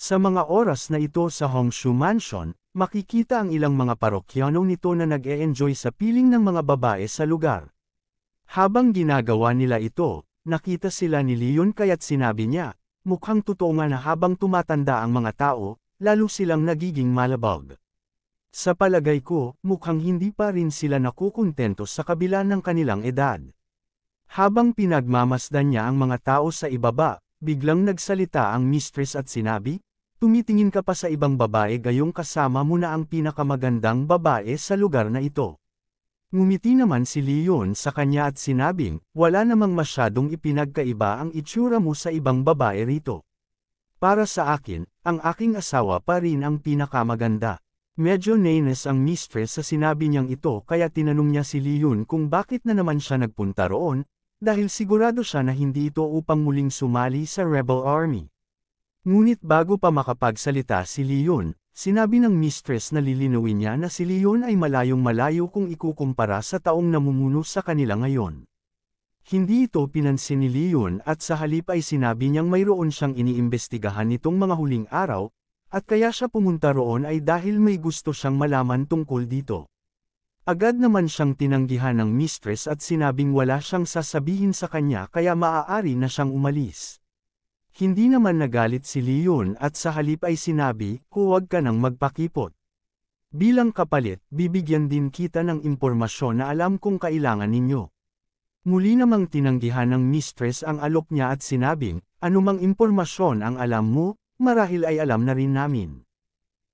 Sa mga oras na ito sa Hongshu Mansion, makikita ang ilang mga parokyano nito na nag-e-enjoy sa piling ng mga babae sa lugar. Habang ginagawa nila ito, nakita sila ni Leon kaya't sinabi niya, mukhang totoo nga na habang tumatanda ang mga tao, lalo silang nagiging malabag. Sa palagay ko, mukhang hindi pa rin sila nakukontento sa kabila ng kanilang edad. Habang pinagmamasdan niya ang mga tao sa ibaba, biglang nagsalita ang mistress at sinabi, tumitingin ka pa sa ibang babae gayong kasama mo na ang pinakamagandang babae sa lugar na ito. Ngumiti naman si Leon sa kanya at sinabing, wala namang masyadong ipinagkaiba ang itsura mo sa ibang babae rito. Para sa akin, ang aking asawa pa rin ang pinakamaganda. Medyo nainis ang mistress sa sinabi niyang ito kaya tinanong niya si Leon kung bakit na naman siya nagpunta roon, dahil sigurado siya na hindi ito upang muling sumali sa Rebel Army. Ngunit bago pa makapagsalita si Leon, sinabi ng mistress na lilinawin niya na si Leon ay malayong-malayo kung ikukumpara sa taong namumuno sa kanila ngayon. Hindi ito pinansin ni Leon at sa halip ay sinabi niyang mayroon siyang iniimbestigahan nitong mga huling araw, at kaya siya pumunta roon ay dahil may gusto siyang malaman tungkol dito. Agad naman siyang tinanggihan ng mistress at sinabing wala siyang sasabihin sa kanya kaya maaari na siyang umalis. Hindi naman nagalit si Leon at sa halip ay sinabi, huwag ka nang magpakipot. Bilang kapalit, bibigyan din kita ng impormasyon na alam kong kailangan ninyo. Muli namang tinanggihan ng mistress ang alok niya at sinabing, anumang impormasyon ang alam mo, marahil ay alam na rin namin.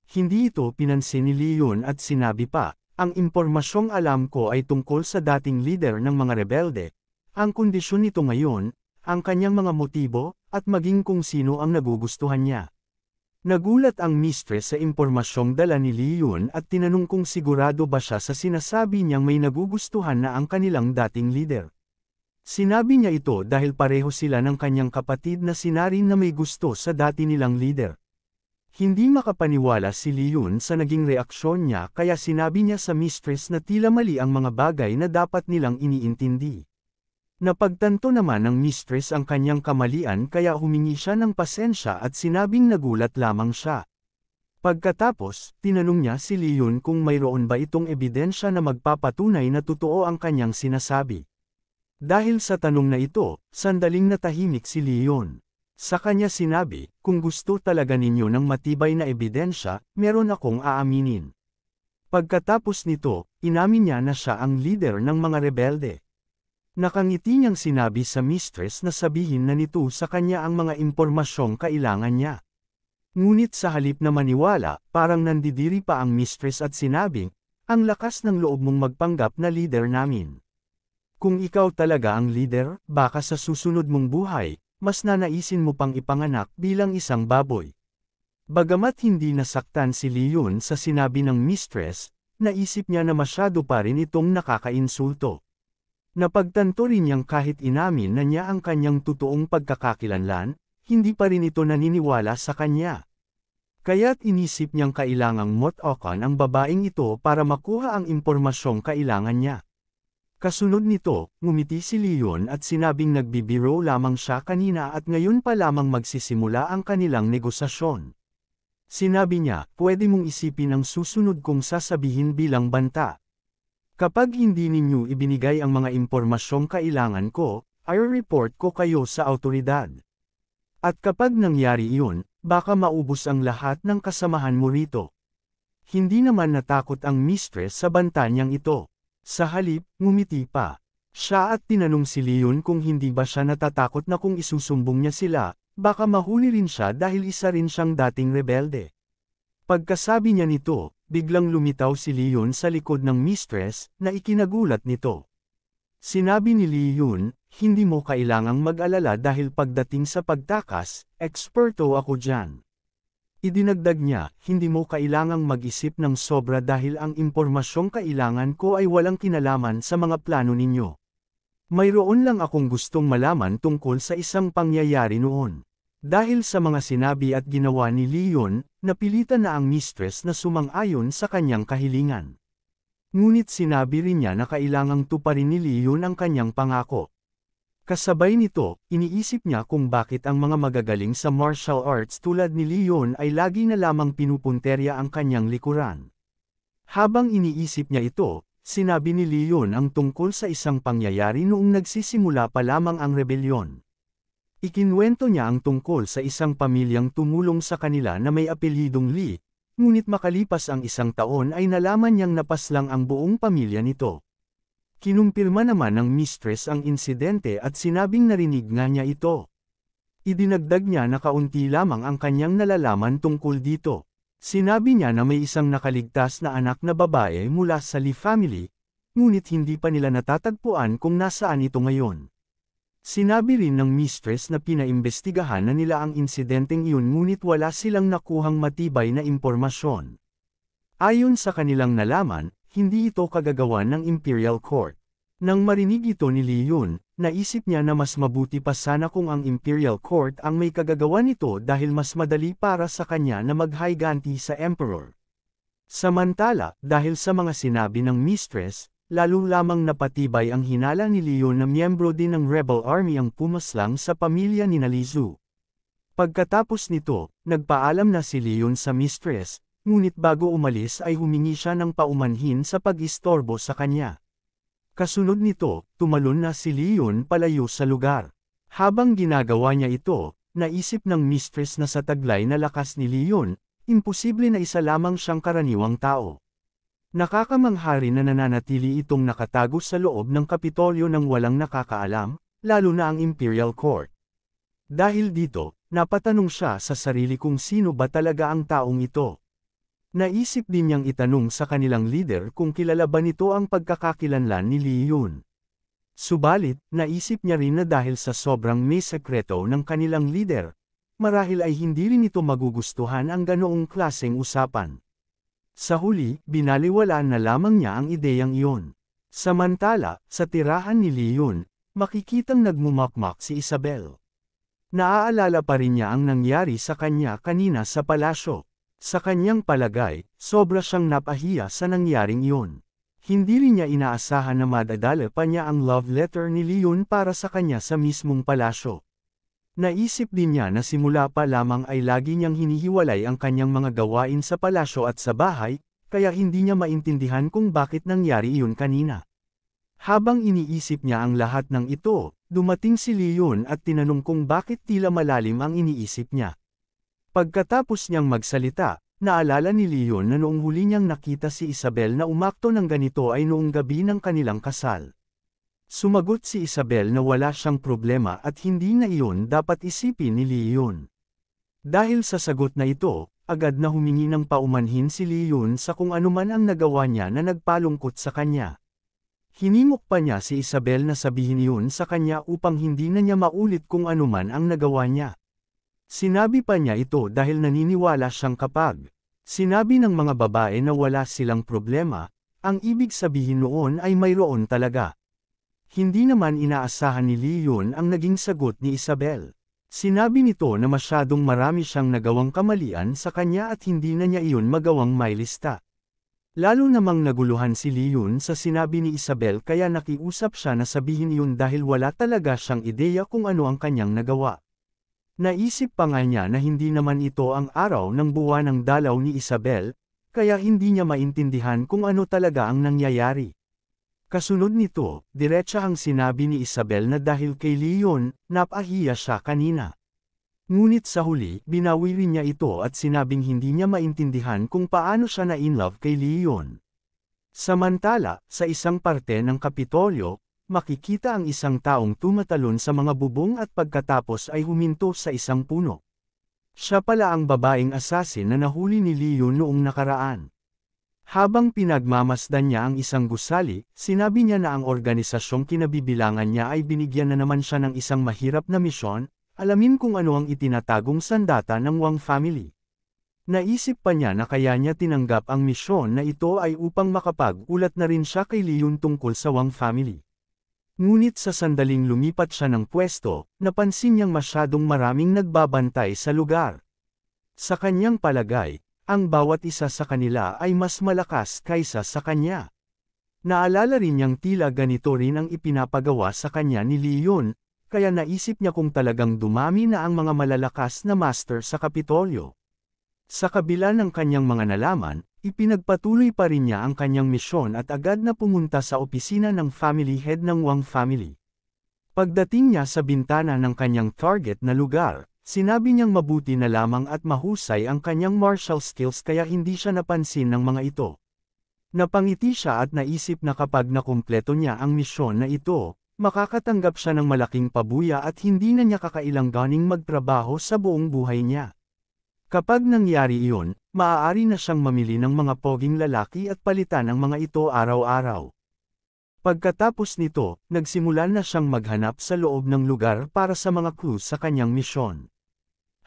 Hindi ito pinansin ni Leon at sinabi pa, ang impormasyong alam ko ay tungkol sa dating leader ng mga rebelde, ang kondisyon nito ngayon, ang kanyang mga motibo, at maging kung sino ang nagugustuhan niya. Nagulat ang mistress sa impormasyong dala ni Leon at tinanong kung sigurado ba siya sa sinasabi niyang may nagugustuhan na ang kanilang dating leader. Sinabi niya ito dahil pareho sila ng kanyang kapatid na sinarin na may gusto sa dati nilang leader. Hindi makapaniwala si Leon sa naging reaksyon niya kaya sinabi niya sa mistress na tila mali ang mga bagay na dapat nilang iniintindi. Napagtanto naman ng mistress ang kanyang kamalian kaya humingi siya ng pasensya at sinabing nagulat lamang siya. Pagkatapos, tinanong niya si Leon kung mayroon ba itong ebidensya na magpapatunay na totoo ang kanyang sinasabi. Dahil sa tanong na ito, sandaling natahimik si Leon. Sa kanya sinabi, kung gusto talaga ninyo ng matibay na ebidensya, meron akong aaminin. Pagkatapos nito, inamin niya na siya ang leader ng mga rebelde. Nakangiti niyang sinabi sa mistress na sabihin na nito sa kanya ang mga impormasyong kailangan niya. Ngunit sa halip na maniwala, parang nandidiri pa ang mistress at sinabing, ang lakas ng loob mong magpanggap na leader namin. Kung ikaw talaga ang leader, baka sa susunod mong buhay, mas nanaisin mo pang ipanganak bilang isang baboy. Bagamat hindi nasaktan si Leon sa sinabi ng mistress, naisip niya na masyado pa rin itong nakakainsulto. Napagtanto rin niyang kahit inamin na niya ang kanyang totoong pagkakakilanlan, hindi pa rin ito naniniwala sa kanya. Kaya't inisip niyang kailangang motokan ang babaeng ito para makuha ang impormasyong kailangan niya. Kasunod nito, ngumiti si Leon at sinabing nagbibiro lamang siya kanina at ngayon pa lamang magsisimula ang kanilang negosasyon. Sinabi niya, pwede mong isipin ang susunod kong sasabihin bilang banta. Kapag hindi ninyo ibinigay ang mga impormasyong kailangan ko, i-report ko kayo sa awtoridad. At kapag nangyari iyon, baka maubos ang lahat ng kasamahan mo rito. Hindi naman natakot ang mistress sa banta niyang ito. Sa halip, ngumiti pa. Siya at tinanong si Leon kung hindi ba siya natatakot na kung isusumbong niya sila, baka mahuli rin siya dahil isa rin siyang dating rebelde. Pagkasabi niya nito, biglang lumitaw si Leon sa likod ng mistress na ikinagulat nito. Sinabi ni Leon, hindi mo kailangang mag-alala dahil pagdating sa pagtakas, eksperto ako dyan. Idinagdag niya, hindi mo kailangang mag-isip ng sobra dahil ang impormasyong kailangan ko ay walang kinalaman sa mga plano ninyo. Mayroon lang akong gustong malaman tungkol sa isang pangyayari noon. Dahil sa mga sinabi at ginawa ni Leon, napilitan na ang mistress na sumang-ayon sa kanyang kahilingan. Ngunit sinabi rin niya na kailangang tuparin ni Leon ang kanyang pangako. Kasabay nito, iniisip niya kung bakit ang mga magagaling sa martial arts tulad ni Leon ay lagi na lamang pinupunterya ang kanyang likuran. Habang iniisip niya ito, sinabi ni Leon ang tungkol sa isang pangyayari noong nagsisimula pa lamang ang rebelyon. Ikinwento niya ang tungkol sa isang pamilyang tumulong sa kanila na may apelyidong Lee, ngunit makalipas ang isang taon ay nalaman niyang napaslang ang buong pamilya nito. Kinumpirma naman ng mistress ang insidente at sinabing narinig nga niya ito. Idinagdag niya na kaunti lamang ang kanyang nalalaman tungkol dito. Sinabi niya na may isang nakaligtas na anak na babae mula sa Lee family, ngunit hindi pa nila natatagpuan kung nasaan ito ngayon. Sinabi rin ng mistress na pinaimbestigahan na nila ang insidenteng iyon ngunit wala silang nakuhang matibay na impormasyon. Ayon sa kanilang nalaman, hindi ito kagagawan ng Imperial Court. Nang marinig ito ni Leon, naisip niya na mas mabuti pa sana kung ang Imperial Court ang may kagagawan nito dahil mas madali para sa kanya na maghiganti sa Emperor. Samantala, dahil sa mga sinabi ng mistress, lalo lamang napatibay ang hinala ni Leon na miyembro din ng Rebel Army ang pumaslang sa pamilya ni Li Zu. Pagkatapos nito, nagpaalam na si Leon sa mistress, ngunit bago umalis ay humingi siya ng paumanhin sa pag-istorbo sa kanya. Kasunod nito, tumalon na si Leon palayo sa lugar. Habang ginagawa niya ito, naisip ng mistress na sa taglay na lakas ni Leon, imposible na isa lamang siyang karaniwang tao. Nakakamangha rin na nananatili itong nakatago sa loob ng Kapitolyo ng walang nakakaalam, lalo na ang Imperial Court. Dahil dito, napatanong siya sa sarili kung sino ba talaga ang taong ito. Naisip din niyang itanong sa kanilang leader kung kilala ba nito ang pagkakakilanlan ni Leon. Subalit, naisip niya rin na dahil sa sobrang may sekreto ng kanilang leader, marahil ay hindi rin ito magugustuhan ang ganoong klaseng usapan. Sa huli, binaliwala na lamang niya ang ideyang iyon. Samantala, sa tirahan ni Leon, makikitang nagmumakmak si Isabel. Naaalala pa rin niya ang nangyari sa kanya kanina sa palasyo. Sa kanyang palagay, sobra siyang napahiya sa nangyaring iyon. Hindi rin niya inaasahan na madadala pa niya ang love letter ni Leon para sa kanya sa mismong palasyo. Naisip din niya na simula pa lamang ay lagi niyang hinihiwalay ang kanyang mga gawain sa palasyo at sa bahay, kaya hindi niya maintindihan kung bakit nangyari iyon kanina. Habang iniisip niya ang lahat ng ito, dumating si Leon at tinanong kung bakit tila malalim ang iniisip niya. Pagkatapos niyang magsalita, naalala ni Leon na noong huli niyang nakita si Isabel na umakto ng ganito ay noong gabi ng kanilang kasal. Sumagot si Isabel na wala siyang problema at hindi na iyon dapat isipin ni Leon. Dahil sa sagot na ito, agad na humingi ng paumanhin si Leon sa kung anuman ang nagawa niya na nagpalungkot sa kanya. Hinimok pa niya si Isabel na sabihin iyon sa kanya upang hindi na niya maulit kung anuman ang nagawa niya. Sinabi pa niya ito dahil naniniwala siyang kapag sinabi ng mga babae na wala silang problema, ang ibig sabihin noon ay mayroon talaga. Hindi naman inaasahan ni Leon ang naging sagot ni Isabel. Sinabi nito na masyadong marami siyang nagawang kamalian sa kanya at hindi na niya iyon magawang mailista. Lalo namang naguluhan si Leon sa sinabi ni Isabel kaya nakiusap siya na sabihin iyon dahil wala talaga siyang ideya kung ano ang kanyang nagawa. Naisip pa nga niya na hindi naman ito ang araw ng buwan ng dalaw ni Isabel, kaya hindi niya maintindihan kung ano talaga ang nangyayari. Kasunod nito, diretsahang sinabi ni Isabel na dahil kay Leon, napahiya siya kanina. Ngunit sa huli, binawi rin niya ito at sinabing hindi niya maintindihan kung paano siya na-inlove kay Leon. Samantala, sa isang parte ng Kapitolyo, makikita ang isang taong tumatalon sa mga bubong at pagkatapos ay huminto sa isang puno. Siya pala ang babaeng assassin na nahuli ni Leon noong nakaraan. Habang pinagmamasdan niya ang isang gusali, sinabi niya na ang organisasyong kinabibilangan niya ay binigyan na naman siya ng isang mahirap na misyon, alamin kung ano ang itinatagong sandata ng Wang family. Naisip pa niya na kaya niya tinanggap ang misyon na ito ay upang makapag-ulat na rin siya kay Leon tungkol sa Wang family. Ngunit sa sandaling lumipat siya ng pwesto, napansin niyang masyadong maraming nagbabantay sa lugar. Sa kanyang palagay, ang bawat isa sa kanila ay mas malakas kaysa sa kanya. Naalala rin niyang tila ganito rin ang ipinapagawa sa kanya ni Leon, kaya naisip niya kung talagang dumami na ang mga malalakas na master sa Kapitolyo. Sa kabila ng kanyang mga nalaman, ipinagpatuloy pa rin niya ang kanyang misyon at agad na pumunta sa opisina ng family head ng Wang family. Pagdating niya sa bintana ng kanyang target na lugar, sinabi niyang mabuti na lamang at mahusay ang kanyang martial skills kaya hindi siya napansin ng mga ito. Napangiti siya at naisip na kapag nakumpleto niya ang misyon na ito, makakatanggap siya ng malaking pabuya at hindi na niya kakailanganing magtrabaho sa buong buhay niya. Kapag nangyari iyon, maaari na siyang mamili ng mga poging lalaki at palitan ang mga ito araw-araw. Pagkatapos nito, nagsimula na siyang maghanap sa loob ng lugar para sa mga clue sa kanyang misyon.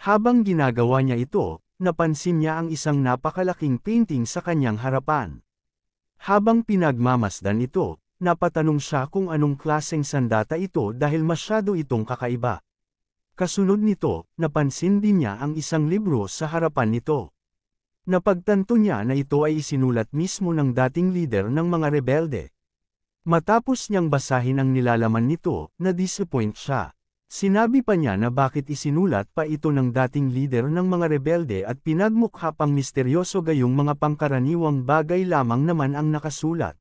Habang ginagawa niya ito, napansin niya ang isang napakalaking painting sa kanyang harapan. Habang pinagmamasdan ito, napatanong siya kung anong klaseng sandata ito dahil masyado itong kakaiba. Kasunod nito, napansin din niya ang isang libro sa harapan nito. Napagtanto niya na ito ay isinulat mismo ng dating leader ng mga rebelde. Matapos niyang basahin ang nilalaman nito, na-disappoint siya. Sinabi pa niya na bakit isinulat pa ito ng dating leader ng mga rebelde at pinagmukha pang misteryoso gayong mga pangkaraniwang bagay lamang naman ang nakasulat.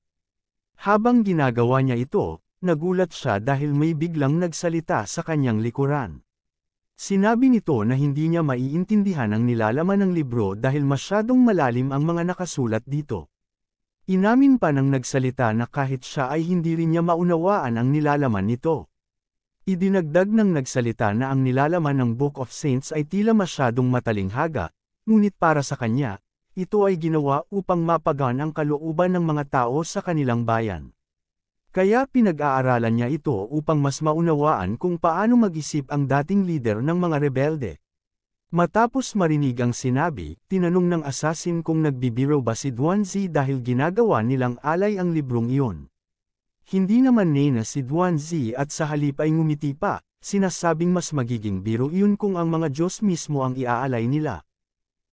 Habang ginagawa niya ito, nagulat siya dahil may biglang nagsalita sa kanyang likuran. Sinabi nito na hindi niya maiintindihan ang nilalaman ng libro dahil masyadong malalim ang mga nakasulat dito. Inamin pa ng nagsalita na kahit siya ay hindi rin niya maunawaan ang nilalaman nito. Idinagdag ng nagsalita na ang nilalaman ng Book of Saints ay tila masyadong matalinghaga, ngunit para sa kanya, ito ay ginawa upang mapagaan ang kalooban ng mga tao sa kanilang bayan. Kaya pinag-aaralan niya ito upang mas maunawaan kung paano mag-isip ang dating leader ng mga rebelde. Matapos marinig ang sinabi, tinanong ng assassin kung nagbibiro ba si Duanzi dahil ginagawa nilang alay ang librong iyon. Hindi naman nena si Duanzi at sa halip ay ngumiti pa, sinasabing mas magiging biro iyon kung ang mga Diyos mismo ang iaalay nila.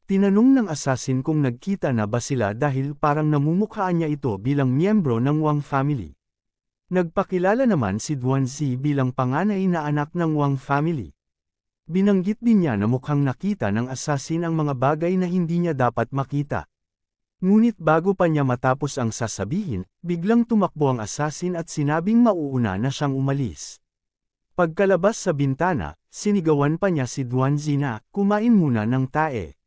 Tinanong ng assassin kung nagkita na ba sila dahil parang namumukhaan niya ito bilang miyembro ng Wang family. Nagpakilala naman si Duanzi bilang panganay na anak ng Wang family. Binanggit din niya na mukhang nakita ng assassin ang mga bagay na hindi niya dapat makita. Ngunit bago pa niya matapos ang sasabihin, biglang tumakbo ang assassin at sinabing mauuna na siyang umalis. Pagkalabas sa bintana, sinigawan pa niya si Duanzi na, kumain muna ng tae.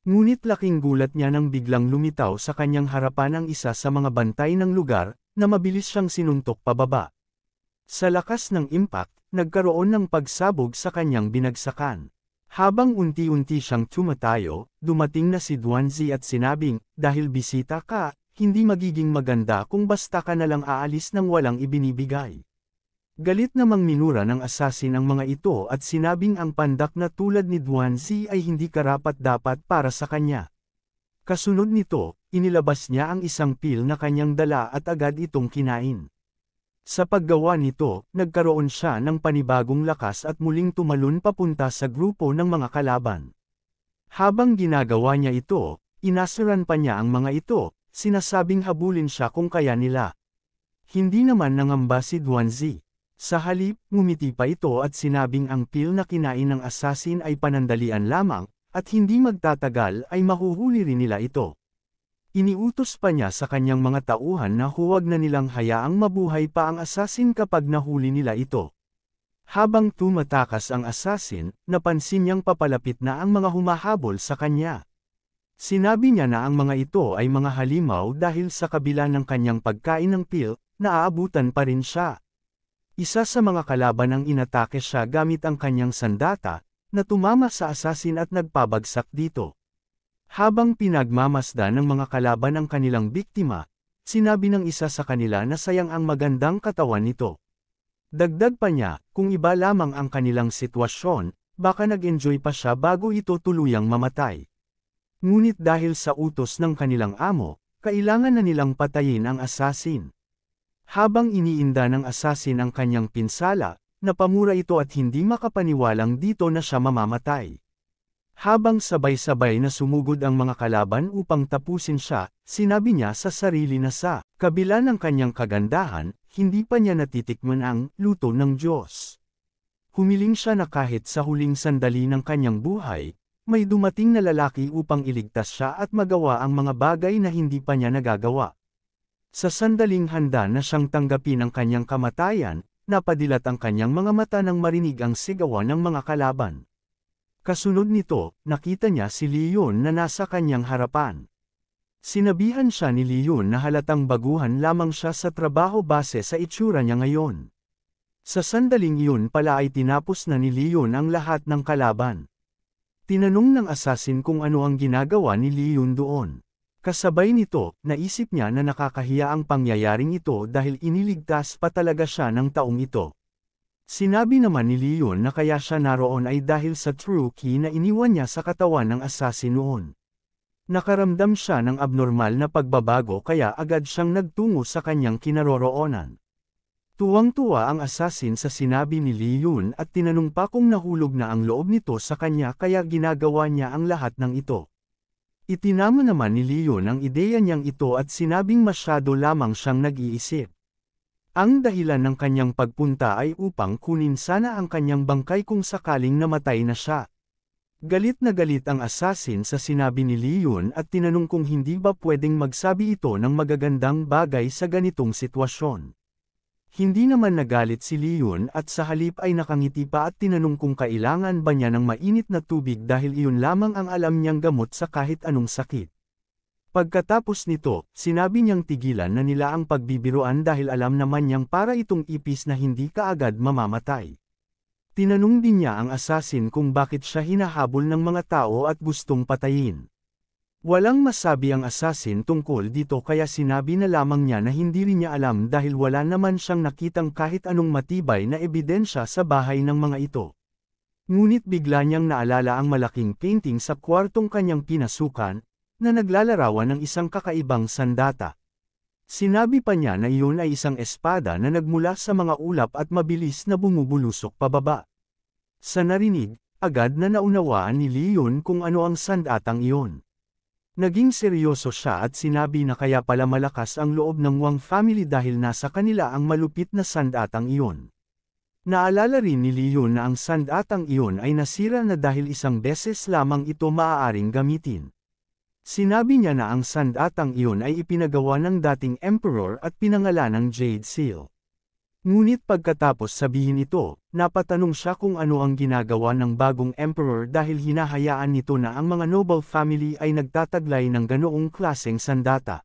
Ngunit laking gulat niya nang biglang lumitaw sa kanyang harapan ang isa sa mga bantay ng lugar, na mabilis siyang sinuntok pababa. Sa lakas ng impact, nagkaroon ng pagsabog sa kanyang binagsakan. Habang unti-unti siyang tumatayo, dumating na si Duanzi at sinabing, dahil bisita ka, hindi magiging maganda kung basta ka na lang aalis ng walang ibinibigay. Galit namang minura ng assassin ang mga ito at sinabing ang pandak na tulad ni Duanzi ay hindi karapat-dapat para sa kanya. Kasunod nito, inilabas niya ang isang pil na kanyang dala at agad itong kinain. Sa paggawa nito, nagkaroon siya ng panibagong lakas at muling tumalon papunta sa grupo ng mga kalaban. Habang ginagawa niya ito, inasuran pa niya ang mga ito, sinasabing habulin siya kung kaya nila. Hindi naman nangamba si Duanzi. Sa halip, ngumiti pa ito at sinabing ang pil na kinain ng assassin ay panandalian lamang, at hindi magtatagal ay mahuhuli rin nila ito. Iniutos pa niya sa kanyang mga tauhan na huwag na nilang hayaang mabuhay pa ang assassin kapag nahuli nila ito. Habang tumatakas ang assassin, napansin niyang papalapit na ang mga humahabol sa kanya. Sinabi niya na ang mga ito ay mga halimaw dahil sa kabila ng kanyang pagkain ng pil, naaabutan pa rin siya. Isa sa mga kalaban ang inatake siya gamit ang kanyang sandata, na tumama sa assassin at nagpabagsak dito. Habang pinagmamasdan ng mga kalaban ang kanilang biktima, sinabi ng isa sa kanila na sayang ang magandang katawan nito. Dagdag pa niya, kung iba lamang ang kanilang sitwasyon, baka nag-enjoy pa siya bago ito tuluyang mamatay. Ngunit dahil sa utos ng kanilang amo, kailangan na nilang patayin ang assassin. Habang iniinda ng assassin ang kanyang pinsala, napamura ito at hindi makapaniwalang dito na siya mamamatay. Habang sabay-sabay na sumugod ang mga kalaban upang tapusin siya, sinabi niya sa sarili na sa kabila ng kanyang kagandahan, hindi pa niya natitikman ang luto ng Diyos. Humiling siya na kahit sa huling sandali ng kanyang buhay, may dumating na lalaki upang iligtas siya at magawa ang mga bagay na hindi pa niya nagagawa. Sa sandaling handa na siyang tanggapin ang kanyang kamatayan, napadilat ang kanyang mga mata nang marinig ang sigawan ng mga kalaban. Kasunod nito, nakita niya si Leon na nasa kanyang harapan. Sinabihan siya ni Leon na halatang baguhan lamang siya sa trabaho base sa itsura niya ngayon. Sa sandaling iyon pala ay tinapos na ni Leon ang lahat ng kalaban. Tinanong ng assassin kung ano ang ginagawa ni Leon doon. Kasabay nito, naisip niya na nakakahiya ang pangyayaring ito dahil iniligtas pa talaga siya ng taong ito. Sinabi naman ni Leon na kaya siya naroon ay dahil sa true key na iniwan niya sa katawan ng assassin noon. Nakaramdam siya ng abnormal na pagbabago kaya agad siyang nagtungo sa kanyang kinaroroonan. Tuwang-tuwa ang assassin sa sinabi ni Leon at tinanong pa kung nahulog na ang loob nito sa kanya kaya ginagawa niya ang lahat ng ito. Itinamo naman ni Leon ang ideya niyang ito at sinabing masyado lamang siyang nag-iisip. Ang dahilan ng kanyang pagpunta ay upang kunin sana ang kanyang bangkay kung sakaling namatay na siya. Galit na galit ang assassin sa sinabi ni Leon at tinanong kung hindi ba pwedeng magsabi ito ng magagandang bagay sa ganitong sitwasyon. Hindi naman nagalit si Leon at sa halip ay nakangiti pa at tinanong kung kailangan ba niya ng mainit na tubig dahil iyon lamang ang alam niyang gamot sa kahit anong sakit. Pagkatapos nito, sinabi niyang tigilan na nila ang pagbibiruan dahil alam naman niyang para itong ipis na hindi kaagad mamamatay. Tinanong din niya ang assassin kung bakit siya hinahabol ng mga tao at gustong patayin. Walang masabi ang assassin tungkol dito kaya sinabi na lamang niya na hindi rin niya alam dahil wala naman siyang nakitang kahit anong matibay na ebidensya sa bahay ng mga ito. Ngunit bigla niyang naalala ang malaking painting sa kwartong kanyang pinasukan, na naglalarawan ng isang kakaibang sandata. Sinabi pa niya na iyon ay isang espada na nagmula sa mga ulap at mabilis na bumubulusok pababa. Sa narinig, agad na naunawaan ni Leon kung ano ang sandatang iyon. Naging seryoso siya at sinabi na kaya pala malakas ang loob ng Wang family dahil nasa kanila ang malupit na sandatang iyon. Naalala rin ni Leon na ang sandatang iyon ay nasira na dahil isang beses lamang ito maaaring gamitin. Sinabi niya na ang sandatang iyon ay ipinagawa ng dating emperor at pinangalan ng Jade Seal. Ngunit pagkatapos sabihin ito, napatanong siya kung ano ang ginagawa ng bagong emperor dahil hinahayaan nito na ang mga noble family ay nagtataglay ng ganoong klaseng sandata.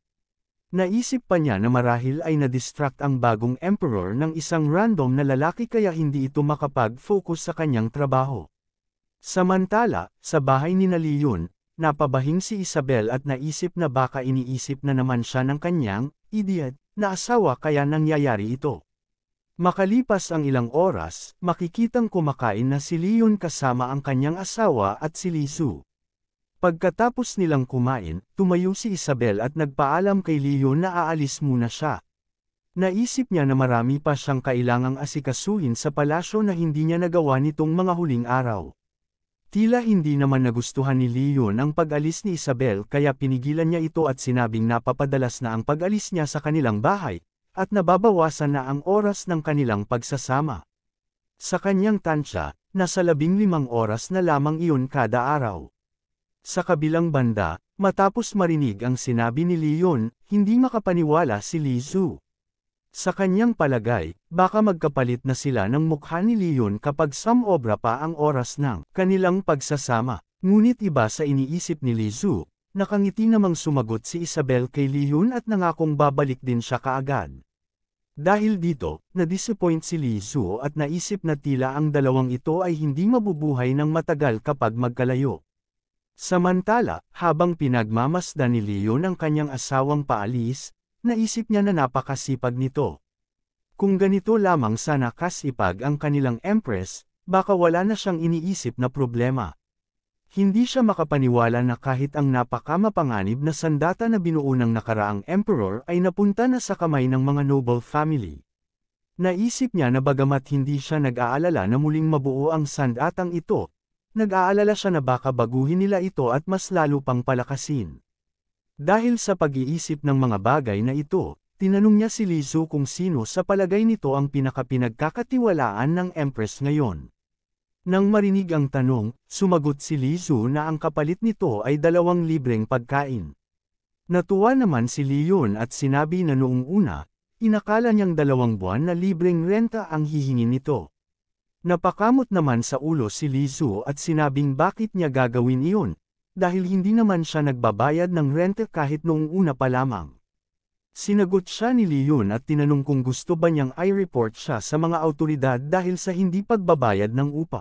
Naisip pa niya na marahil ay na-distract ang bagong emperor ng isang random na lalaki kaya hindi ito makapag-focus sa kanyang trabaho. Samantala, sa bahay ni Leon, napabahing si Isabel at naisip na baka iniisip na naman siya ng kanyang idiot na asawa kaya nangyayari ito. Makalipas ang ilang oras, makikitang kumakain na si Leon kasama ang kanyang asawa at si Lisu. Pagkatapos nilang kumain, tumayo si Isabel at nagpaalam kay Leon na aalis muna siya. Naisip niya na marami pa siyang kailangang asikasuhin sa palasyo na hindi niya nagawa nitong mga huling araw. Tila hindi naman nagustuhan ni Leon ang pag-alis ni Isabel kaya pinigilan niya ito at sinabing napapadalas na ang pag-alis niya sa kanilang bahay, at nababawasan na ang oras ng kanilang pagsasama. Sa kanyang tansya, nasa 15 oras na lamang iyon kada araw. Sa kabilang banda, matapos marinig ang sinabi ni Leon, hindi makapaniwala si Lisu. Sa kanyang palagay, baka magkapalit na sila ng mukha ni Leon kapag samobra pa ang oras ng kanilang pagsasama. Ngunit iba sa iniisip ni Lisu, nakangiti namang sumagot si Isabel kay Leon at nangakong babalik din siya kaagad. Dahil dito, na-disappoint si Lisu at naisip na tila ang dalawang ito ay hindi mabubuhay ng matagal kapag magkalayo. Samantala, habang pinagmamasdan ni Leon ang kanyang asawang paalis, naisip niya na napakasipag nito. Kung ganito lamang sana kasipag ang kanilang empress, baka wala na siyang iniisip na problema. Hindi siya makapaniwala na kahit ang napakamapanganib na sandata na binuo ng nakaraang emperor ay napunta na sa kamay ng mga noble family. Naisip niya na bagamat hindi siya nag-aalala na muling mabuo ang sandatang ito, nag-aalala siya na baka baguhin nila ito at mas lalo pang palakasin. Dahil sa pag-iisip ng mga bagay na ito, tinanong niya si Lisu kung sino sa palagay nito ang pinakapinagkakatiwalaan ng empress ngayon. Nang marinig ang tanong, sumagot si Lizu na ang kapalit nito ay 2 libreng pagkain. Natuwa naman si Leon at sinabi na noong una, inakala niyang 2 buwan na libreng renta ang hihingin nito. Napakamot naman sa ulo si Lizu at sinabing bakit niya gagawin iyon, dahil hindi naman siya nagbabayad ng renta kahit noong una pa lamang. Sinagot siya ni Leon at tinanong kung gusto ba niyang i-report siya sa mga awtoridad dahil sa hindi pagbabayad ng upa.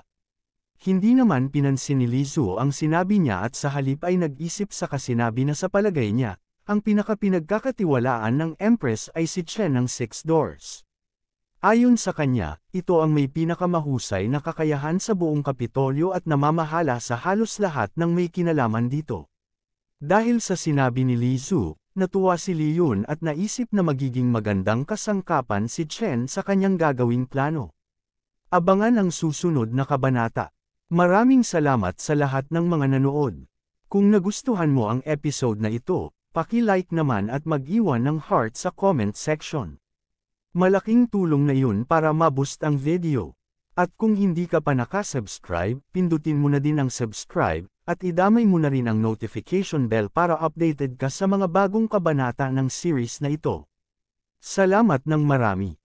Hindi naman pinansin ni Lizu ang sinabi niya at sa halip ay nag-isip sa kasinabi na sa palagay niya, ang pinakapinagkakatiwalaan ng Empress ay si Chen ng Six Doors. Ayon sa kanya, ito ang may pinakamahusay na kakayahan sa buong Kapitolyo at namamahala sa halos lahat ng may kinalaman dito. Dahil sa sinabi ni Lizu, natuwa si Leon at naisip na magiging magandang kasangkapan si Chen sa kanyang gagawing plano. Abangan ang susunod na kabanata. Maraming salamat sa lahat ng mga nanood. Kung nagustuhan mo ang episode na ito, paki-like naman at mag-iwan ng heart sa comment section. Malaking tulong na yun para ma-boost ang video. At kung hindi ka pa nakasubscribe, pindutin mo na din ang subscribe, at idamay mo na rin ang notification bell para updated ka sa mga bagong kabanata ng series na ito. Salamat ng marami.